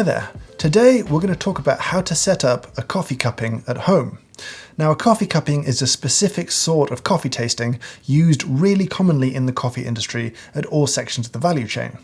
there. Today we're going to talk about how to set up a coffee cupping at home. Now, a coffee cupping is a specific sort of coffee tasting used really commonly in the coffee industry at all sections of the value chain.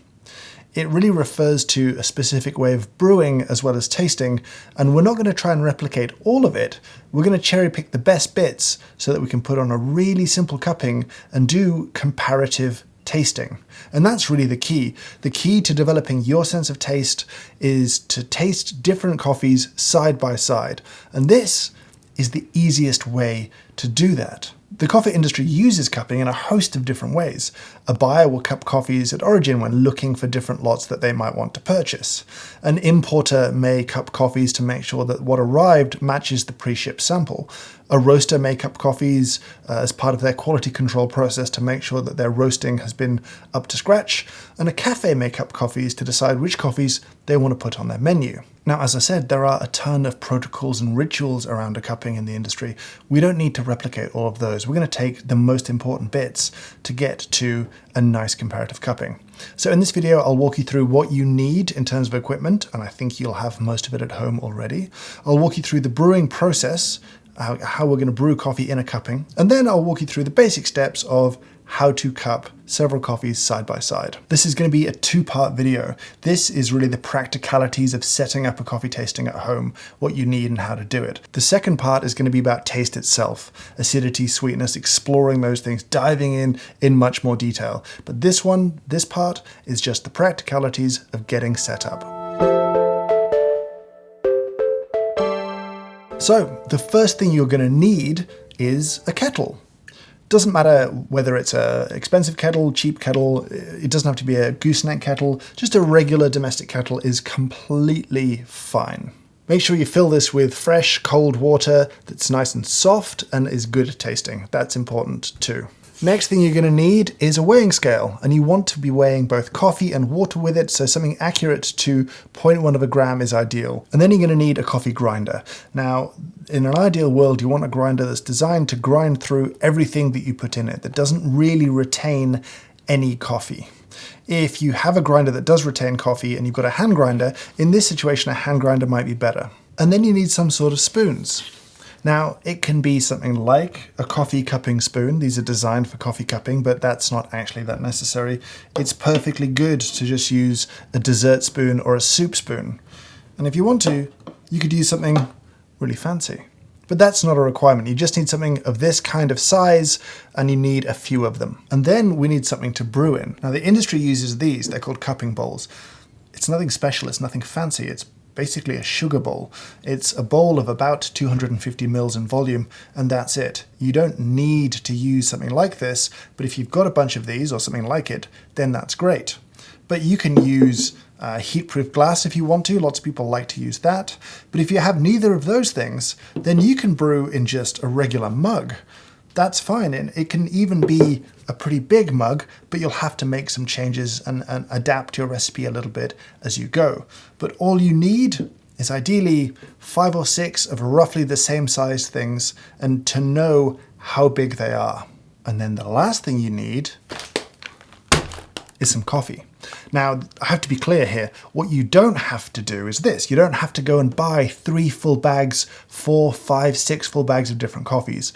It really refers to a specific way of brewing as well as tasting, and we're not going to try and replicate all of it. We're going to cherry pick the best bits so that we can put on a really simple cupping and do comparative tasting. And that's really the key. The key to developing your sense of taste is to taste different coffees side by side. And this is the easiest way to do that. The coffee industry uses cupping in a host of different ways. A buyer will cup coffees at origin when looking for different lots that they might want to purchase. An importer may cup coffees to make sure that what arrived matches the pre-shipped sample. A roaster may cup coffees as part of their quality control process to make sure that their roasting has been up to scratch. And a cafe may cup coffees to decide which coffees they want to put on their menu. Now, as I said, there are a ton of protocols and rituals around a cupping in the industry. We don't need to replicate all of those. We're going to take the most important bits to get to a nice comparative cupping. So in this video, I'll walk you through what you need in terms of equipment, and I think you'll have most of it at home already. I'll walk you through the brewing process, how we're going to brew coffee in a cupping, and then I'll walk you through the basic steps of how to cup several coffees side by side. This is going to be a two-part video. This is really the practicalities of setting up a coffee tasting at home, what you need and how to do it. The second part is going to be about taste itself, acidity, sweetness, exploring those things, diving in much more detail. But this part is just the practicalities of getting set up. So the first thing you're going to need is a kettle. Doesn't matter whether it's an expensive kettle, cheap kettle, it doesn't have to be a gooseneck kettle, just a regular domestic kettle is completely fine. Make sure you fill this with fresh, cold water that's nice and soft and is good tasting. That's important too. Next thing you're going to need is a weighing scale, and you want to be weighing both coffee and water with it, so something accurate to 0.1 of a gram is ideal. And then you're going to need a coffee grinder. Now, in an ideal world, you want a grinder that's designed to grind through everything that you put in it, that doesn't really retain any coffee. If you have a grinder that does retain coffee and you've got a hand grinder, in this situation, a hand grinder might be better. And then you need some sort of spoons. Now, it can be something like a coffee cupping spoon. These are designed for coffee cupping, but that's not actually that necessary. It's perfectly good to just use a dessert spoon or a soup spoon. And if you want to, you could use something really fancy. But that's not a requirement. You just need something of this kind of size, and you need a few of them. And then we need something to brew in. Now, the industry uses these. They're called cupping bowls. It's nothing special. It's nothing fancy. It's basically a sugar bowl. It's a bowl of about 250 mils in volume, and that's it. You don't need to use something like this, but if you've got a bunch of these or something like it, then that's great. But you can use heat-proof glass if you want to. Lots of people like to use that. But if you have neither of those things, then you can brew in just a regular mug. That's fine, and it can even be a pretty big mug, but you'll have to make some changes and adapt your recipe a little bit as you go. But all you need is ideally 5 or 6 of roughly the same size things, and to know how big they are. And then the last thing you need is some coffee. Now, I have to be clear here. What you don't have to do is this. You don't have to go and buy 3 full bags, 4, 5, 6 full bags of different coffees.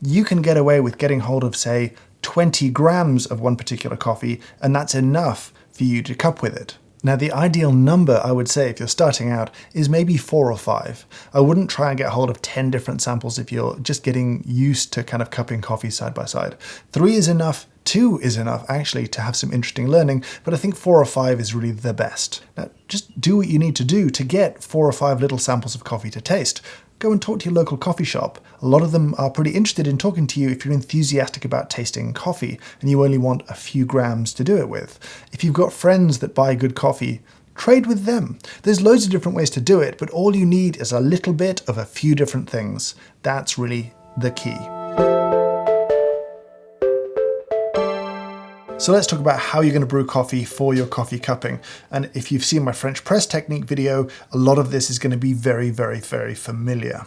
You can get away with getting hold of, say, 20 grams of one particular coffee, and that's enough for you to cup with it. Now, the ideal number, I would say, if you're starting out, is maybe 4 or 5. I wouldn't try and get hold of 10 different samples if you're just getting used to kind of cupping coffee side by side. 3 is enough. 2 is enough, actually, to have some interesting learning, but I think 4 or 5 is really the best. Now, just do what you need to do to get 4 or 5 little samples of coffee to taste. Go and talk to your local coffee shop. A lot of them are pretty interested in talking to you if you're enthusiastic about tasting coffee and you only want a few grams to do it with. If you've got friends that buy good coffee, trade with them. There's loads of different ways to do it, but all you need is a little bit of a few different things. That's really the key. So let's talk about how you're going to brew coffee for your coffee cupping. And if you've seen my French press technique video, a lot of this is going to be very, very, very familiar.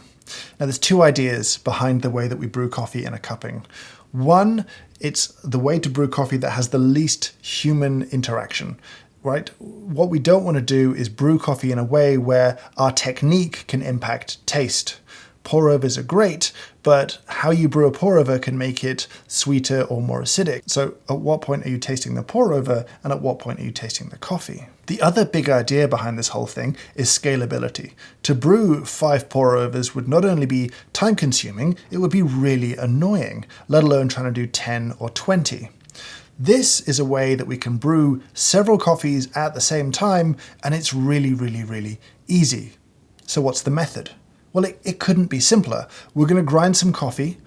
Now, there's 2 ideas behind the way that we brew coffee in a cupping. One, it's the way to brew coffee that has the least human interaction. right? What we don't want to do is brew coffee in a way where our technique can impact taste. Pour-overs are great, but how you brew a pour-over can make it sweeter or more acidic. So at what point are you tasting the pour-over, and at what point are you tasting the coffee? The other big idea behind this whole thing is scalability. To brew 5 pour-overs would not only be time-consuming, it would be really annoying, let alone trying to do 10 or 20. This is a way that we can brew several coffees at the same time, and it's really, really, really easy. So what's the method? Well, it couldn't be simpler. We're going to grind some coffee,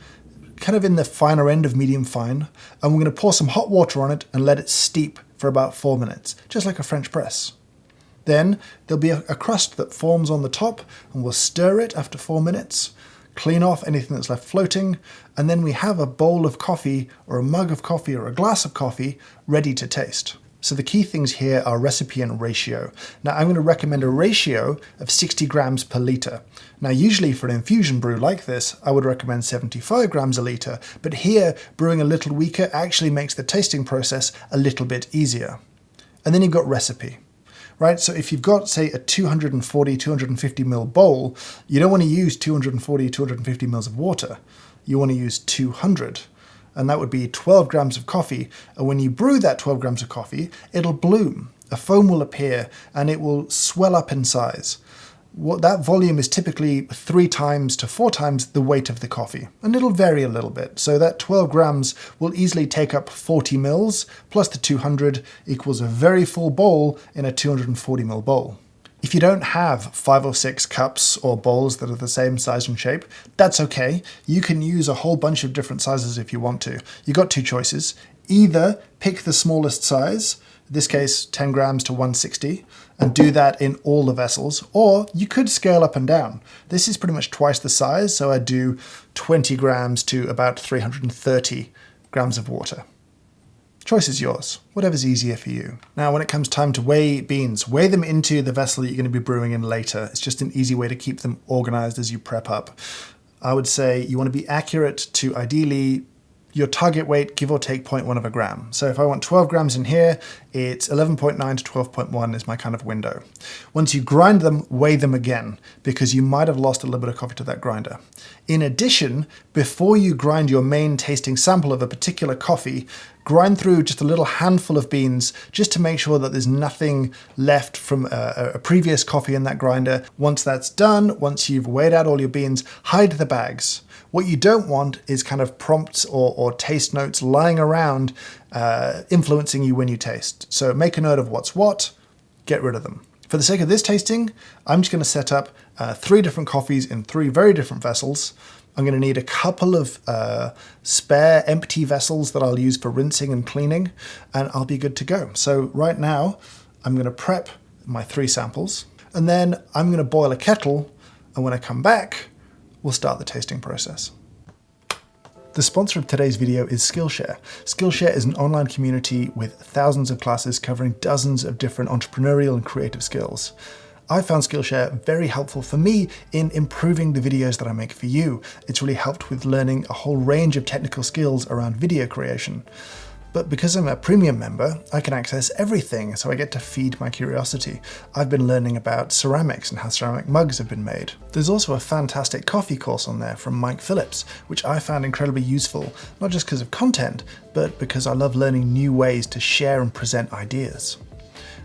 kind of in the finer end of medium fine, and we're going to pour some hot water on it and let it steep for about 4 minutes, just like a French press. Then there'll be a crust that forms on the top, and we'll stir it after 4 minutes, clean off anything that's left floating, and then we have a bowl of coffee or a mug of coffee or a glass of coffee ready to taste. So the key things here are recipe and ratio. Now I'm going to recommend a ratio of 60 grams per litre. Now usually for an infusion brew like this, I would recommend 75 grams a litre, but here brewing a little weaker actually makes the tasting process a little bit easier. And then you've got recipe. Right, so if you've got, say, a 240, 250 ml bowl, you don't want to use 240, 250 mils of water. You want to use 200. And that would be 12 grams of coffee. And when you brew that 12 grams of coffee, it'll bloom. A foam will appear and it will swell up in size. That volume is typically 3 times to 4 times the weight of the coffee, and it'll vary a little bit. So that 12 grams will easily take up 40 mils, plus the 200 equals a very full bowl in a 240 ml bowl. If you don't have 5 or 6 cups or bowls that are the same size and shape, that's okay. You can use a whole bunch of different sizes if you want to. You've got 2 choices. Either pick the smallest size, in this case 10 grams to 160, and do that in all the vessels, or you could scale up and down. This is pretty much twice the size, so I do 20 grams to about 330 grams of water. Choice is yours, whatever's easier for you. Now, when it comes time to weigh beans, weigh them into the vessel that you're going to be brewing in later. It's just an easy way to keep them organized as you prep up. I would say you want to be accurate to ideally your target weight, give or take 0.1 of a gram. So if I want 12 grams in here, it's 11.9 to 12.1 is my kind of window. Once you grind them, weigh them again, because you might have lost a little bit of coffee to that grinder. In addition, before you grind your main tasting sample of a particular coffee, grind through just a little handful of beans just to make sure that there's nothing left from a previous coffee in that grinder. Once that's done, once you've weighed out all your beans, hide the bags. What you don't want is kind of prompts or taste notes lying around influencing you when you taste. So make a note of what's what, get rid of them. For the sake of this tasting, I'm just going to set up 3 different coffees in 3 very different vessels. I'm going to need a couple of spare empty vessels that I'll use for rinsing and cleaning, and I'll be good to go. So right now, I'm going to prep my 3 samples, and then I'm going to boil a kettle, and when I come back, we'll start the tasting process. The sponsor of today's video is Skillshare. Skillshare is an online community with thousands of classes covering dozens of different entrepreneurial and creative skills. I found Skillshare very helpful for me in improving the videos that I make for you. It's really helped with learning a whole range of technical skills around video creation. But because I'm a premium member, I can access everything, so I get to feed my curiosity. I've been learning about ceramics and how ceramic mugs have been made. There's also a fantastic coffee course on there from Mike Phillips, which I found incredibly useful, not just because of content, but because I love learning new ways to share and present ideas.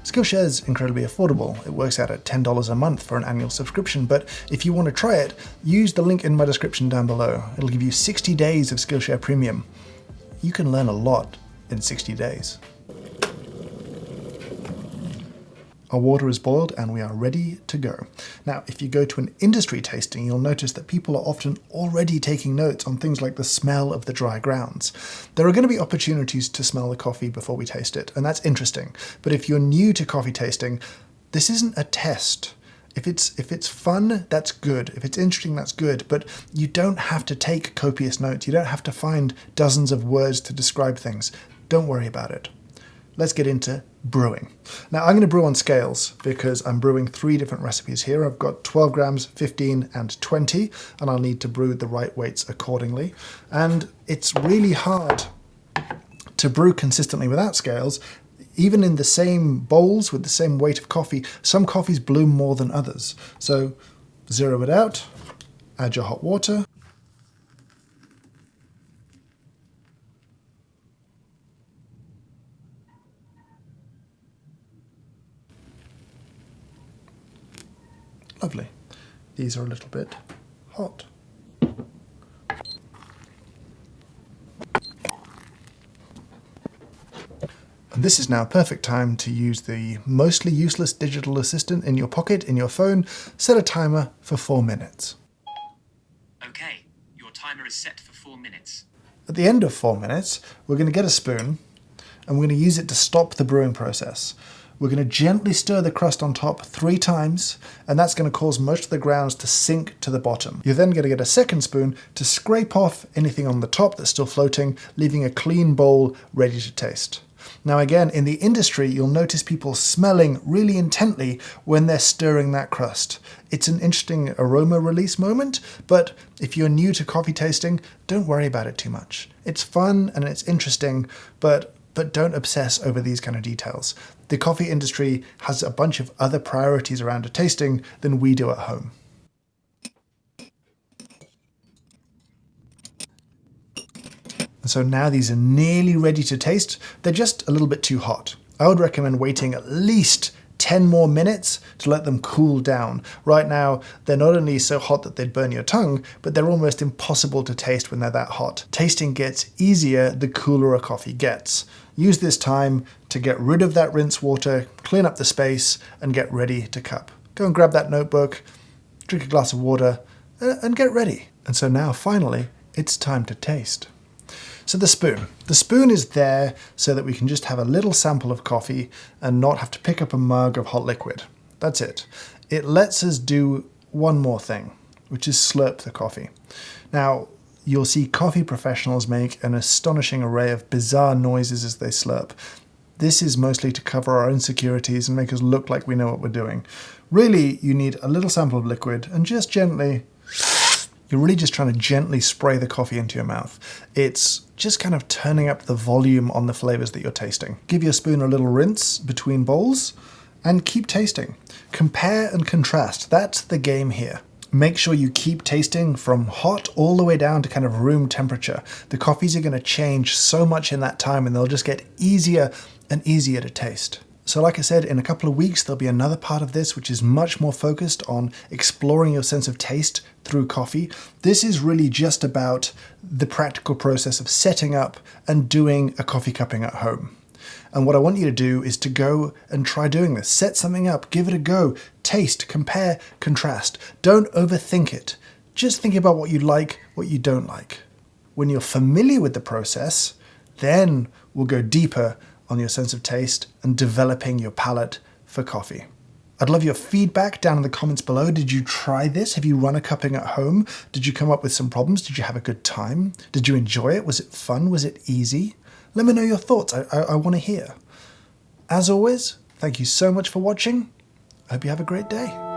Skillshare is incredibly affordable. It works out at $10 a month for an annual subscription, but if you want to try it, use the link in my description down below. It'll give you 60 days of Skillshare Premium. You can learn a lot in 60 days. Our water is boiled and we are ready to go. Now, if you go to an industry tasting, you'll notice that people are often already taking notes on things like the smell of the dry grounds. There are going to be opportunities to smell the coffee before we taste it, and that's interesting. But if you're new to coffee tasting, this isn't a test. If it's fun, that's good. If it's interesting, that's good. But you don't have to take copious notes. You don't have to find dozens of words to describe things. Don't worry about it. Let's get into brewing. Now I'm going to brew on scales because I'm brewing 3 different recipes here. I've got 12 grams, 15 and 20, and I'll need to brew the right weights accordingly. And it's really hard to brew consistently without scales. even in the same bowls with the same weight of coffee, some coffees bloom more than others. So zero it out, add your hot water. Lovely. These are a little bit hot. And this is now a perfect time to use the mostly useless digital assistant in your pocket, in your phone. Set a timer for 4 minutes. Okay, your timer is set for 4 minutes. At the end of 4 minutes, we're going to get a spoon and we're going to use it to stop the brewing process. We're going to gently stir the crust on top 3 times, and that's going to cause most of the grounds to sink to the bottom. You're then going to get a second spoon to scrape off anything on the top that's still floating, leaving a clean bowl ready to taste. Now again, in the industry, you'll notice people smelling really intently when they're stirring that crust. It's an interesting aroma release moment, but if you're new to coffee tasting, don't worry about it too much. It's fun and it's interesting, but don't obsess over these kind of details. The coffee industry has a bunch of other priorities around a tasting than we do at home. And so now these are nearly ready to taste. They're just a little bit too hot. I would recommend waiting at least 10 more minutes to let them cool down. Right now, they're not only so hot that they'd burn your tongue, but they're almost impossible to taste when they're that hot. Tasting gets easier the cooler a coffee gets. Use this time to get rid of that rinse water, clean up the space, and get ready to cup. Go and grab that notebook, drink a glass of water, and get ready. And so now, finally, it's time to taste. So the spoon. The spoon is there so that we can just have a little sample of coffee and not have to pick up a mug of hot liquid. That's it. It lets us do one more thing, which is slurp the coffee. Now, you'll see coffee professionals make an astonishing array of bizarre noises as they slurp. This is mostly to cover our insecurities and make us look like we know what we're doing. Really, you need a little sample of liquid and just gently... You're really just trying to gently spray the coffee into your mouth. It's just kind of turning up the volume on the flavors that you're tasting. Give your spoon a little rinse between bowls and keep tasting. Compare and contrast. That's the game here. Make sure you keep tasting from hot all the way down to kind of room temperature. The coffees are going to change so much in that time and they'll just get easier and easier to taste. So like I said, in a couple of weeks, there'll be another part of this which is much more focused on exploring your sense of taste through coffee. This is really just about the practical process of setting up and doing a coffee cupping at home. And what I want you to do is to go and try doing this. Set something up, give it a go, taste, compare, contrast. Don't overthink it. Just think about what you like, what you don't like. When you're familiar with the process, then we'll go deeper on your sense of taste and developing your palate for coffee. I'd love your feedback down in the comments below. Did you try this? Have you run a cupping at home? Did you come up with some problems? Did you have a good time? Did you enjoy it? Was it fun? Was it easy? Let me know your thoughts. I want to hear. As always, thank you so much for watching. I hope you have a great day.